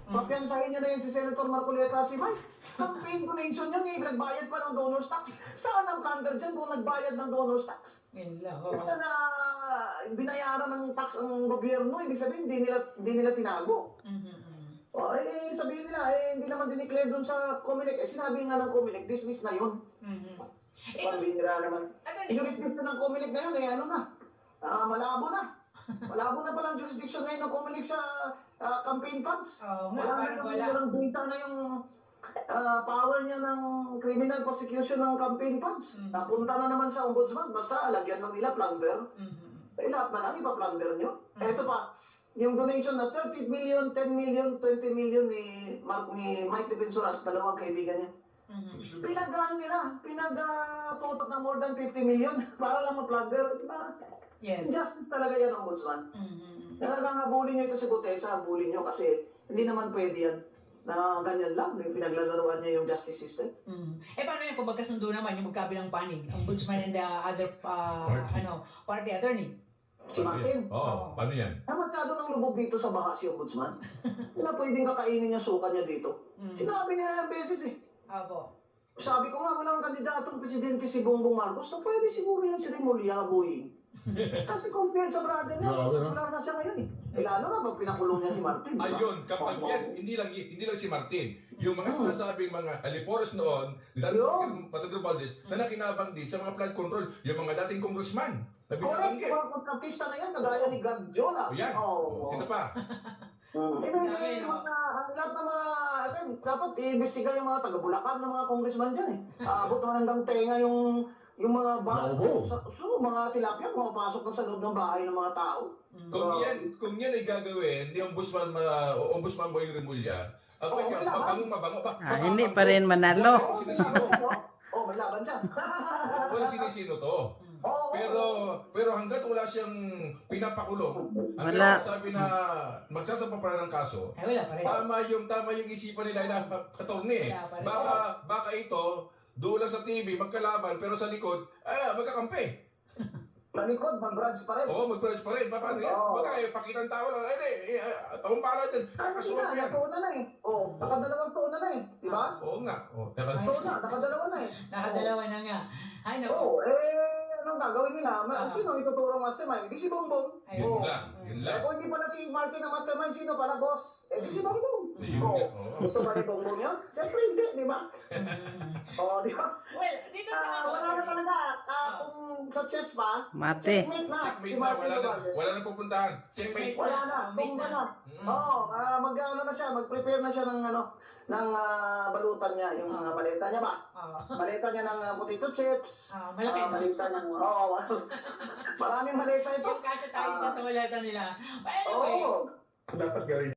Papiansahin niya na yan si Senator Marcoleta si Mike. Campaign donation niya, may nagbayad pa ng donors tax. Saan ang plunder dyan kung nagbayad ng donors tax? Kasi na binayaran ng tax ang gobyerno, ibig sabihin, hindi nila tinago. Sabihin nila, hindi naman dineclare dun sa Comelec. Sinabi nga ng Comelec, dismiss na yun. Sabihin nila naman. Yung jurisdiction ng Comelec ngayon, malabo na. Malabo na palang jurisdiction ngayon ng Comelec sa campaign funds. Walang data na yung power niya ng criminal prosecution ng campaign funds. Napunta na naman sa ombudsman, basta lagyan lang nila plunder. Lahat na lang, ipa-plunder nyo. Ito pa, yung donation na 30 million, 10 million, 20 million ni Mike Defensor at dalawang kaibigan niya. Pinag-totot ng more than 50 million para lang ma-plunder. Justice talaga yan, ombudsman. Talagang habulin nyo ito si Gutesa, habulin nyo kasi hindi naman pwede yan na ganyan lang, pinaglalaroan niya yung justice system. Paano yan kung magkasundo naman yung magkabilang panig, ombudsman and the other party attorney? Si Martin. Paano yan? Masyado ng lubog dito sa baha si ombudsman. Hindi na pwedeng kakainin niya suka niya dito. Sinabi niya ng beses eh. Sabi ko nga, walang kandidatong presidente si Bongbong Marcos, so pwede siguro yan si Remulla Boying. Kasi compared sa brother niya, wala na siya ngayon eh. Lalo na pag pinakulong niya si Martin. Ayun, kapag yan, hindi lang si Martin. Yung mga sinasabing mga aliporos noon, lalo si Patador Valdez, na nakinabang din sa mga flood control, yung mga dating congressman. Correct, mga kontrapista na yan, kagaya ni Gadjola. Yan, sino pa? Lahat ng mga, dapat i-investiga yung mga taga-Bulacan ng mga congressman dyan eh. Abot na hanggang tenga yung mga mga tilapia, pumapasok na sa loob ng bahay ng mga tao. Kung yan ay gagawin, ni Ombudsman Boying Remulla, mabango pa. Hindi pa rin manalo. May laban siya. Walang sinisino to. Pero hanggat wala siyang pinapakulong, hanggat sabi na magsasapa pa ng kaso, tama yung isipan nila na katorne. Baka ito, doon lang sa TV, magkalaban, pero sa likod, magkakampi. Sa likod, mag-grudge pa rin. Mag-grudge pa rin. Paano yan? Baka pakita ng tao lang, akong pala dyan. Kasuhan ko yan. Nakataon na eh. Nakadalawang taon na eh. Di ba? Oo nga. Nakadalawa na eh. Nakadalawa na nga. Ay, Anong gagawin nila? Sino ituturo mastermind? Di si Bongbong. Yun lang. Kung hindi pala si Martin na mastermind, sino pala boss? Di si Bongbong. Gusto ba ni Bongbong yan? Siyempre hindi, di ba? Di ba? Well, dito sa wala na talaga. Kung sa chess pa, Mate. checkmate na. Checkmate na. Wala na pupuntahan. Checkmate. Wala na. Mag-ano na siya, mag-prepare na siya ng balutan niya, yung mga maleta niya ba? Maleta niya ng potato chips. Malaki. Maleta niya. Maraming maleta ito. Yung kasya tayo sa maleta nila. But anyway. Dapat gawin.